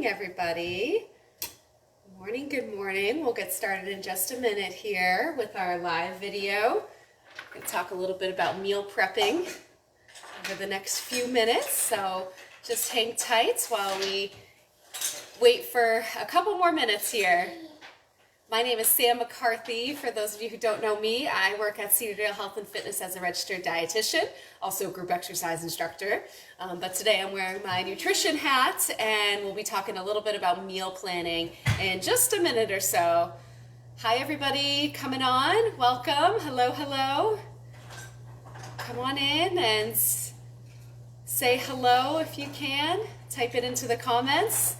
morning, everybody. Good morning. We'll get started in just a minute here with our live video. I'm going to talk a little bit about meal prepping over the next few minutes, so just hang tight while we wait for a couple more minutes here. My name is Sam McCarthy. For those of you who don't know me, I work at Cedardale Health and Fitness as a registered dietitian, also a group exercise instructor. But today I'm wearing my nutrition hat, and we'll be talking a little bit about meal planning in just a minute or so. Hi everybody, coming on. Welcome. Hello, hello. Come on in and say hello if you can. Type it into the comments.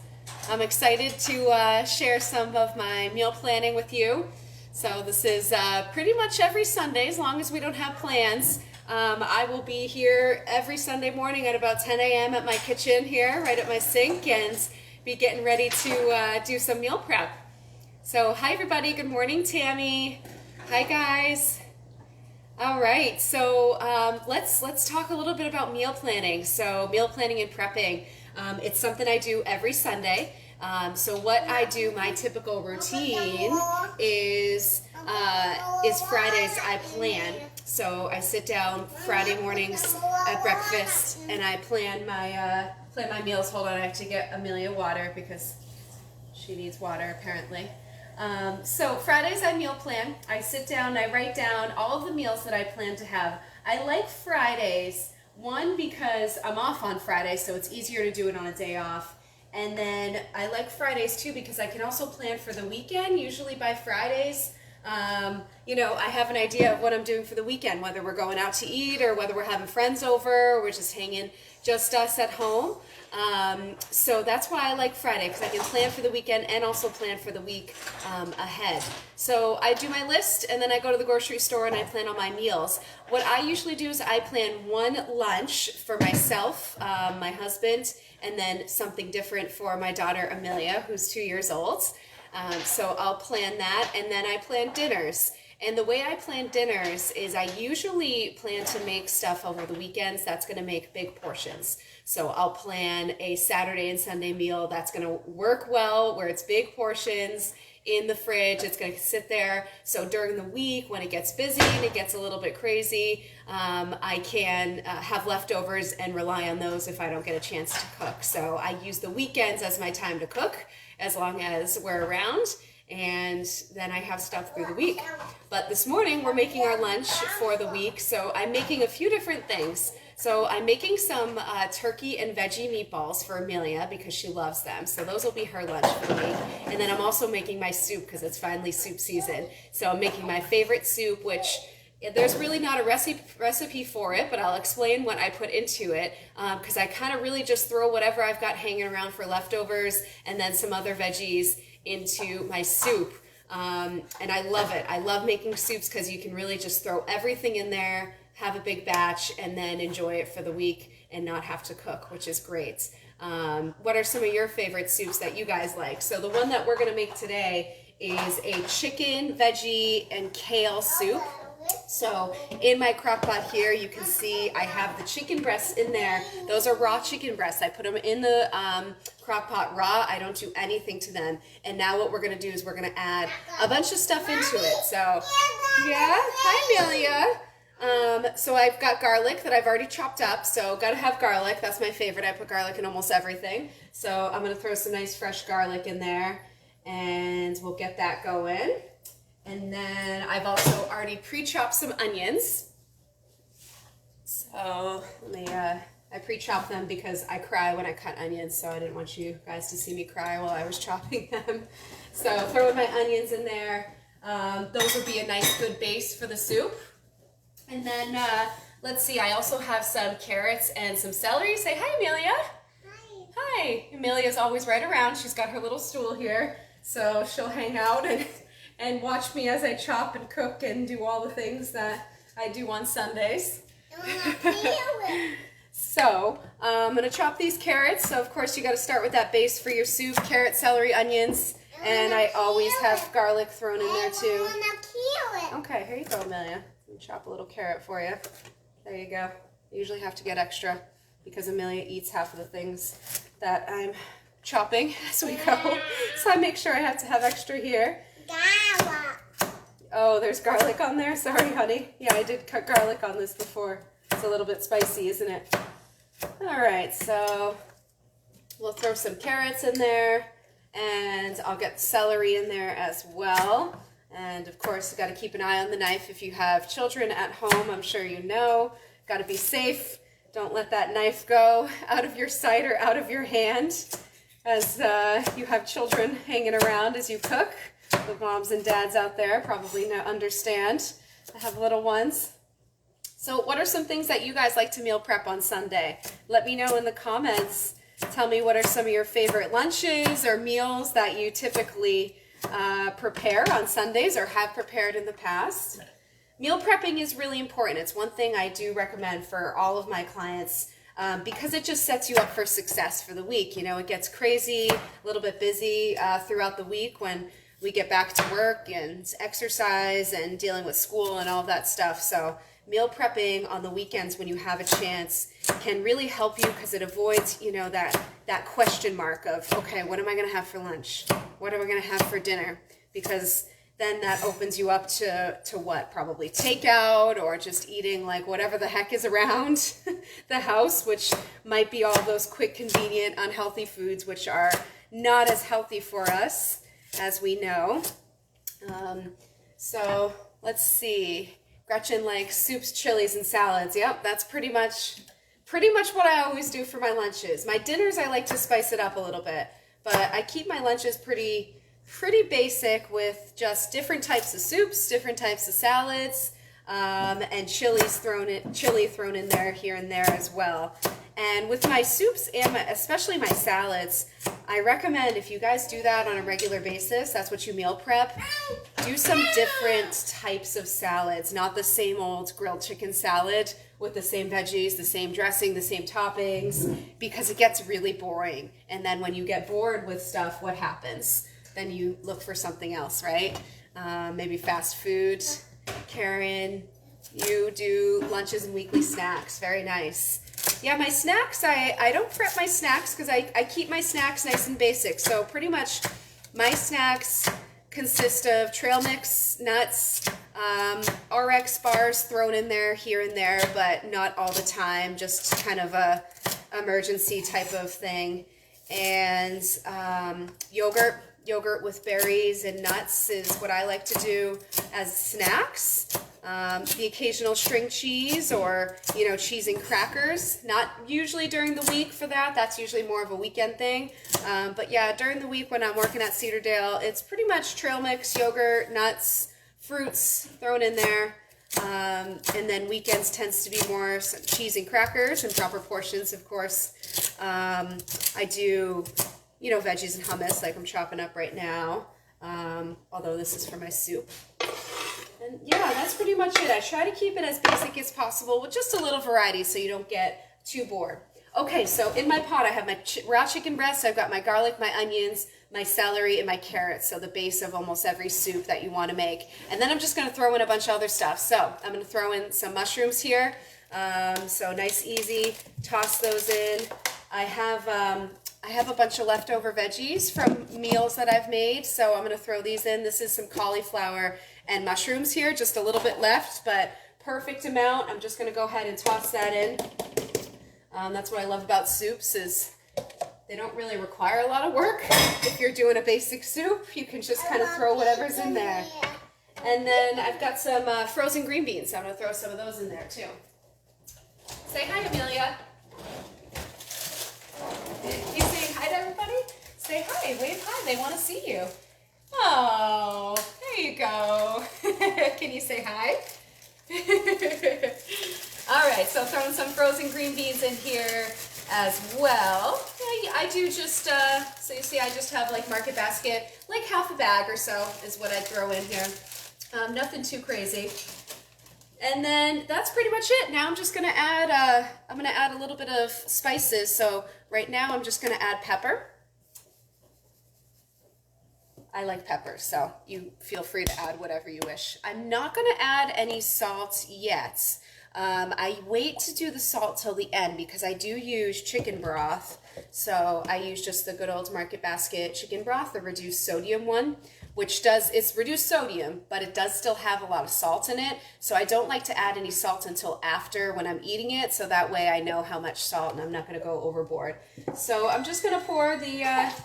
I'm excited to share some of my meal planning with you. So this is pretty much every Sunday, as long as we don't have plans. I will be here every Sunday morning at about 10 a.m. at my kitchen here, right at my sink, and be getting ready to do some meal prep. So hi everybody, good morning Tammy. Hi guys. All right, so let's talk a little bit about meal planning. So meal planning and prepping. It's something I do every Sunday. So what I do, my typical routine is Fridays I plan. So I sit down Friday mornings at breakfast and I plan my meals. Hold on, I have to get Amelia water because she needs water apparently. So Fridays I meal plan. I sit down, I write down all of the meals that I plan to have. I like Fridays. One, because I'm off on Friday, so it's easier to do it on a day off. And then I like Fridays too because I can also plan for the weekend. Usually by Fridays, I have an idea of what I'm doing for the weekend, whether we're going out to eat or whether we're having friends over or we're just hanging just us at home. So that's why I like Friday, because I can plan for the weekend and also plan for the week ahead. So I do my list and then I go to the grocery store and I plan all my meals. What I usually do is I plan one lunch for myself, my husband, and then something different for my daughter Amelia, who's 2 years old. So I'll plan that, and then I plan dinners. And the way I plan dinners is I usually plan to make stuff over the weekends that's going to make big portions. So I'll plan a Saturday and Sunday meal that's going to work well, where it's big portions in the fridge. It's going to sit there. So during the week, when it gets busy and it gets a little bit crazy, I can have leftovers and rely on those if I don't get a chance to cook. So I use the weekends as my time to cook, as long as we're around. And then I have stuff through the week. But this morning we're making our lunch for the week, so I'm making a few different things. So I'm making some turkey and veggie meatballs for Amelia because she loves them. So those will be her lunch for the week. And then I'm also making my soup because it's finally soup season. So I'm making my favorite soup, which there's really not a recipe for it, but I'll explain what I put into it because I kind of really just throw whatever I've got hanging around for leftovers and then some other veggies into my soup. And I love it. I love making soups because you can really just throw everything in there, have a big batch, and then enjoy it for the week and not have to cook, which is great. What are some of your favorite soups that you guys like? So the one that we're going to make today is a chicken, veggie, and kale soup. So in my crock pot here, you can see I have the chicken breasts in there. Those are raw chicken breasts. I put them in the crock pot raw. I don't do anything to them. And now what we're going to do is we're going to add a bunch of stuff into it. So, yeah. Hi, Amelia. So I've got garlic that I've already chopped up. So got to have garlic. That's my favorite. I put garlic in almost everything. So I'm going to throw some nice fresh garlic in there. And we'll get that going. And then I've also already pre-chopped some onions. So I pre-chopped them because I cry when I cut onions, so I didn't want you guys to see me cry while I was chopping them. So throwing my onions in there. Those will be a nice good base for the soup. And then let's see, I also have some carrots and some celery. Say hi, Amelia. Hi. Hi. Amelia's always right around. She's got her little stool here, so she'll hang out and watch me as I chop and cook and do all the things that I do on Sundays. So I'm going to chop these carrots. So of course you got to start with that base for your soup, carrot, celery, onions, and I always have garlic thrown in there too. Okay, here you go, Amelia. Let me chop a little carrot for you. There you go. I usually have to get extra because Amelia eats half of the things that I'm chopping as we go. So I make sure I have to have extra here. Oh, there's garlic on there? Sorry, honey. Yeah, I did cut garlic on this before. It's a little bit spicy, isn't it? All right, so we'll throw some carrots in there, and I'll get celery in there as well. And of course, you got to keep an eye on the knife. If you have children at home, I'm sure you know, got to be safe. Don't let that knife go out of your sight or out of your hand as you have children hanging around as you cook. The moms and dads out there probably understand. I have little ones. So what are some things that you guys like to meal prep on Sunday? Let me know in the comments. Tell me what are some of your favorite lunches or meals that you typically prepare on Sundays or have prepared in the past. Meal prepping is really important. It's one thing I do recommend for all of my clients because it just sets you up for success for the week. You know, it gets crazy, a little bit busy throughout the week when we get back to work and exercise and dealing with school and all that stuff. So meal prepping on the weekends when you have a chance can really help you because it avoids, you know, that question mark of, okay, what am I going to have for lunch? What am I going to have for dinner? Because then that opens you up to what? Probably takeout or just eating like whatever the heck is around the house, which might be all those quick, convenient, unhealthy foods, which are not as healthy for us, as we know. So let's see. Gretchen likes soups, chilies, and salads. Yep, that's pretty much what I always do for my lunches. My dinners, I like to spice it up a little bit, but I keep my lunches pretty basic with just different types of soups, different types of salads, and chili thrown in there here and there as well. And with my soups and especially my salads, I recommend if you guys do that on a regular basis, that's what you meal prep, do some different types of salads, not the same old grilled chicken salad with the same veggies, the same dressing, the same toppings, because it gets really boring. And then when you get bored with stuff, what happens? Then you look for something else, right? Maybe fast food. Karen, you do lunches and weekly snacks. Very nice. Yeah, my snacks, I don't prep my snacks because I keep my snacks nice and basic. So pretty much my snacks consist of trail mix, nuts, RX bars thrown in there here and there, but not all the time, just kind of a emergency type of thing. And yogurt with berries and nuts is what I like to do as snacks. The occasional string cheese or, you know, cheese and crackers. Not usually during the week for that. That's usually more of a weekend thing. But yeah, during the week when I'm working at Cedardale, it's pretty much trail mix, yogurt, nuts, fruits thrown in there. And then weekends tends to be more cheese and crackers in proper portions, of course. I do, you know, veggies and hummus like I'm chopping up right now. Although this is for my soup. And yeah, that's pretty much it. I try to keep it as basic as possible with just a little variety so you don't get too bored. Okay, so in my pot I have my raw chicken breast, I've got my garlic, my onions, my celery, and my carrots, so the base of almost every soup that you want to make. And then I'm just going to throw in a bunch of other stuff. So I'm going to throw in some mushrooms here. So nice, easy, toss those in. I have a bunch of leftover veggies from meals that I've made, so I'm going to throw these in. This is some cauliflower and mushrooms here, just a little bit left, but perfect amount. I'm just going to go ahead and toss that in. That's what I love about soups is they don't really require a lot of work. If you're doing a basic soup, you can just kind of throw whatever's in there. And then I've got some frozen green beans. So I'm going to throw some of those in there too. Say hi, Amelia. You saying hi to everybody? Say hi, wave hi, they want to see you. Oh, there you go. Can you say hi? All right, so throwing some frozen green beans in here as well. I do just, so you see I just have like Market Basket, like half a bag or so is what I throw in here. Nothing too crazy. And then that's pretty much it. Now I'm just gonna add, a little bit of spices. So right now I'm just gonna add pepper. I like pepper, so you feel free to add whatever you wish. I'm not gonna add any salt yet. I wait to do the salt till the end because I do use chicken broth. So I use just the good old Market Basket chicken broth, the reduced sodium one, which it's reduced sodium, but it does still have a lot of salt in it. So I don't like to add any salt until after when I'm eating it. So that way I know how much salt and I'm not going to go overboard. So I'm just going to pour the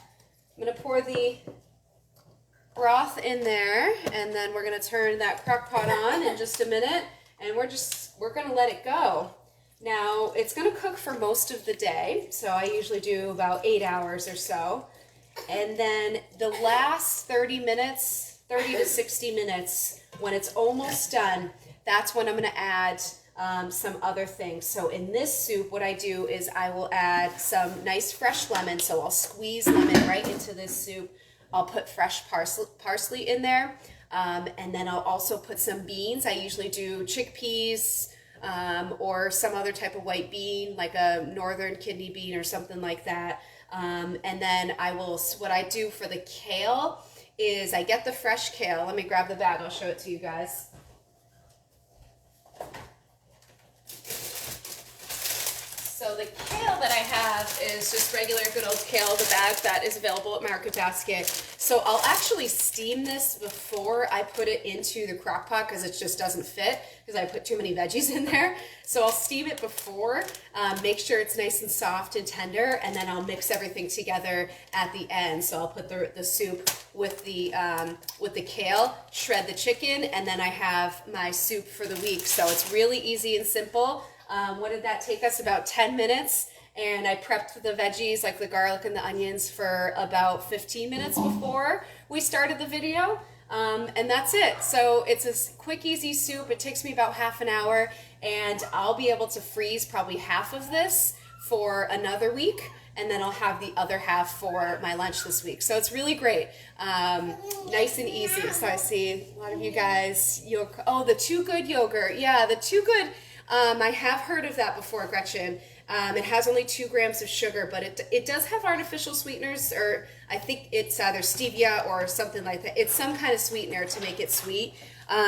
broth in there, and then we're going to turn that crock pot on in just a minute, and we're going to let it go. Now, it's going to cook for most of the day, so I usually do about 8 hours or so. And then the last 30 to 60 minutes, when it's almost done, that's when I'm going to add some other things. So in this soup, what I do is I will add some nice fresh lemon. So I'll squeeze lemon right into this soup. I'll put fresh parsley in there. And then I'll also put some beans. I usually do chickpeas, or some other type of white bean, like a northern kidney bean or something like that. And then what I do for the kale is I get the fresh kale. Let me grab the bag, I'll show it to you guys. So the kale that I have is just regular good old kale, the bag that is available at Market Basket. So I'll actually steam this before I put it into the crock pot because it just doesn't fit because I put too many veggies in there. So I'll steam it before, make sure it's nice and soft and tender, and then I'll mix everything together at the end. So I'll put the soup with the kale, shred the chicken, and then I have my soup for the week. So it's really easy and simple. What did that take us? About 10 minutes. And I prepped the veggies, like the garlic and the onions, for about 15 minutes before we started the video. And that's it. So it's a quick, easy soup. It takes me about half an hour, and I'll be able to freeze probably half of this for another week. And then I'll have the other half for my lunch this week. So it's really great. Nice and easy. So I see a lot of you guys, the Too Good yogurt. Yeah, the Too Good. I have heard of that before, Gretchen. It has only 2 grams of sugar, but it does have artificial sweeteners, or I think it's either stevia or something like that. It's some kind of sweetener to make it sweet.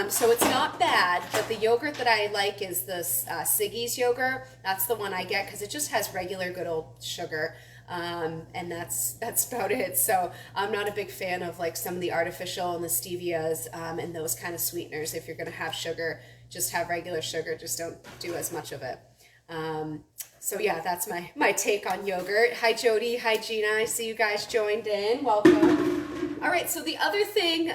So it's not bad, but the yogurt that I like is the Siggi's yogurt. That's the one I get because it just has regular good old sugar. And that's about it. So I'm not a big fan of like some of the artificial and the stevias and those kind of sweeteners. If you're going to have sugar, just have regular sugar. Just don't do as much of it. So yeah, that's my take on yogurt. Hi Jody, hi Gina. I see you guys joined in. Welcome. All right, so the other thing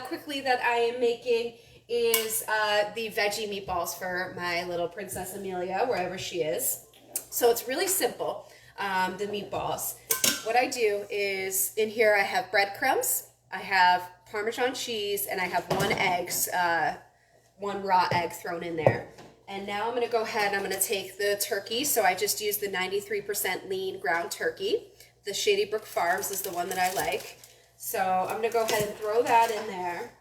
quickly that I am making is the veggie meatballs for my little Princess Amelia, wherever she is. So it's really simple. The meatballs. What I do is, in here I have breadcrumbs, I have Parmesan cheese, and I have 1 egg, 1 raw egg thrown in there. And now I'm going to go ahead and I'm going to take the turkey. So I just used the 93% lean ground turkey. The Shady Brook Farms is the one that I like. So I'm going to go ahead and throw that in there.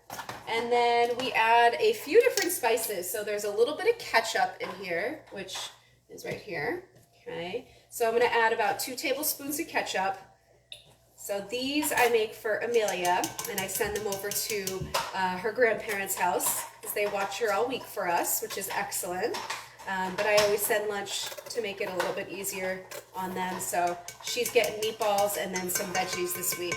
And then we add a few different spices. So there's a little bit of ketchup in here, which is right here. Okay. So I'm going to add about 2 tablespoons of ketchup. So these I make for Amelia, and I send them over to her grandparents' house because they watch her all week for us, which is excellent. But I always send lunch to make it a little bit easier on them. So she's getting meatballs and then some veggies this week.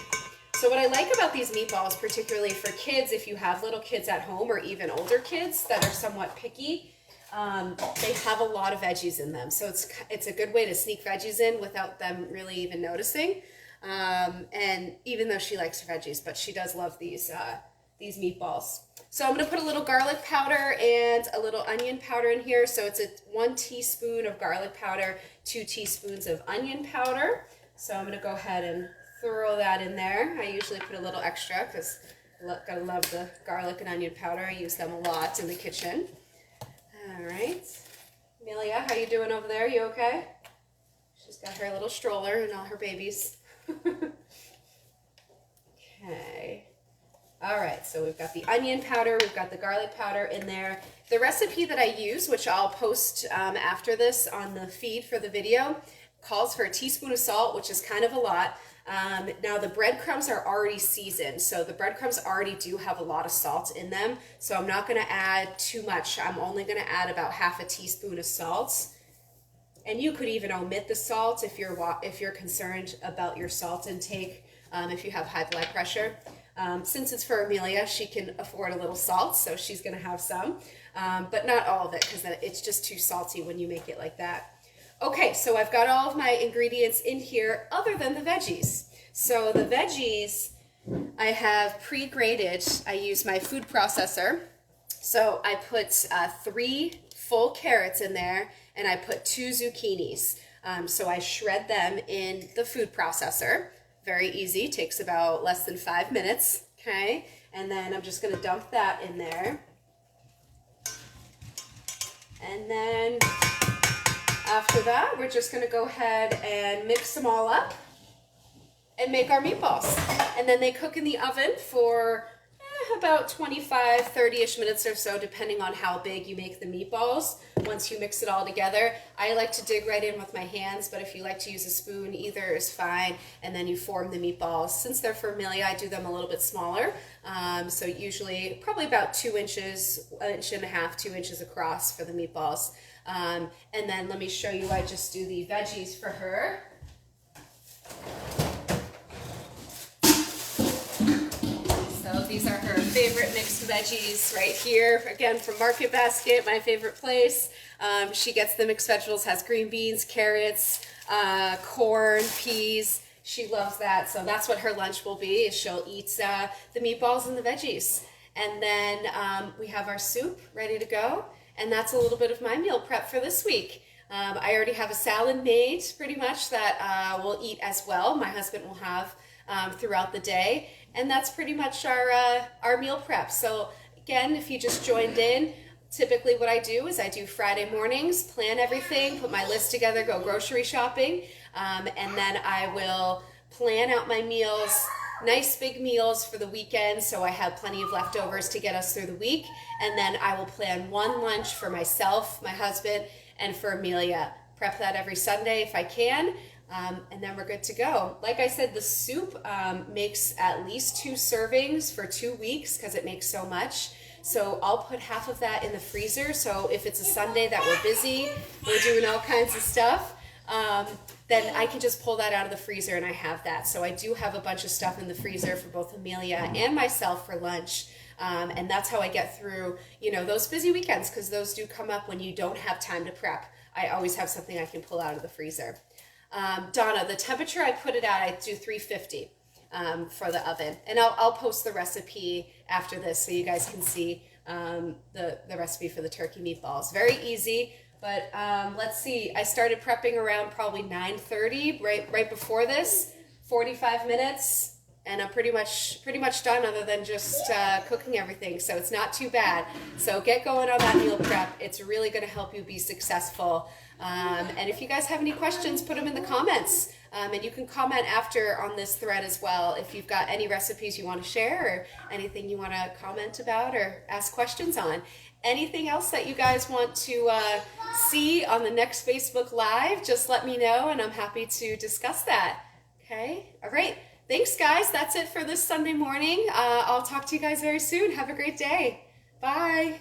So what I like about these meatballs, particularly for kids, if you have little kids at home or even older kids that are somewhat picky, they have a lot of veggies in them. So it's a good way to sneak veggies in without them really even noticing. And even though she likes veggies, but she does love these meatballs. So I'm going to put a little garlic powder and a little onion powder in here. So it's 1 teaspoon of garlic powder, 2 teaspoons of onion powder. So I'm going to go ahead and throw that in there. I usually put a little extra because I gotta love the garlic and onion powder. I use them a lot in the kitchen. All right. Amelia, how you doing over there? You okay? She's got her little stroller and all her babies. Okay. All right, so we've got the onion powder, we've got the garlic powder in there. The recipe that I use, which I'll post after this on the feed for the video, calls for a teaspoon of salt, which is kind of a lot. Now the breadcrumbs are already seasoned, so the breadcrumbs already do have a lot of salt in them, so I'm not going to add too much. I'm only going to add about half a teaspoon of salt. And you could even omit the salt if you're concerned about your salt intake, if you have high blood pressure. Since it's for Amelia, she can afford a little salt, so she's going to have some, but not all of it because it's just too salty when you make it like that. Okay, so I've got all of my ingredients in here other than the veggies. So the veggies I have pre-grated. I use my food processor. So I put 3 full carrots in there, and I put 2 zucchinis. So I shred them in the food processor. Very easy, takes about less than 5 minutes, okay? And then I'm just gonna dump that in there. And then after that, we're just gonna go ahead and mix them all up and make our meatballs. And then they cook in the oven for about 25, 30-ish minutes or so, depending on how big you make the meatballs. Once you mix it all together, I like to dig right in with my hands, but if you like to use a spoon, either is fine, and then you form the meatballs. Since they're for Amelia, I do them a little bit smaller, so usually probably about 2 inches, 1.5 inches, 2 inches across for the meatballs. And then let me show you, I just do the veggies for her. So these are her favorite mixed veggies right here, again from Market Basket, my favorite place. She gets the mixed vegetables, has green beans, carrots, corn, peas. She loves that, so that's what her lunch will be, is she'll eat the meatballs and the veggies. And then we have our soup ready to go, and that's a little bit of my meal prep for this week. I already have a salad made pretty much that we'll eat as well. My husband will have throughout the day. And that's pretty much our meal prep. So again, if you just joined in, typically what I do is I do Friday mornings, plan everything, put my list together, go grocery shopping, and then I will plan out my meals, nice big meals for the weekend, so I have plenty of leftovers to get us through the week. And then I will plan one lunch for myself, my husband, and for Amelia. Prep that every Sunday if I can. And then we're good to go. Like I said, the soup makes at least 2 servings for 2 weeks because it makes so much. So I'll put half of that in the freezer. So if it's a Sunday that we're busy, we're doing all kinds of stuff, then I can just pull that out of the freezer and I have that. So I do have a bunch of stuff in the freezer for both Amelia and myself for lunch. And that's how I get through, those busy weekends, because those do come up when you don't have time to prep. I always have something I can pull out of the freezer. Donna, the temperature I put it at, I do 350 for the oven, and I'll post the recipe after this so you guys can see the recipe for the turkey meatballs. Very easy, but let's see. I started prepping around probably 9:30, right before this. 45 minutes, and I'm pretty much done, other than just cooking everything. So it's not too bad. So get going on that meal prep. It's really going to help you be successful. And if you guys have any questions, put them in the comments. And you can comment after on this thread as well if you've got any recipes you want to share or anything you want to comment about or ask questions on. Anything else that you guys want to see on the next Facebook Live, just let me know and I'm happy to discuss that. Okay? All right. Thanks, guys. That's it for this Sunday morning. I'll talk to you guys very soon. Have a great day. Bye.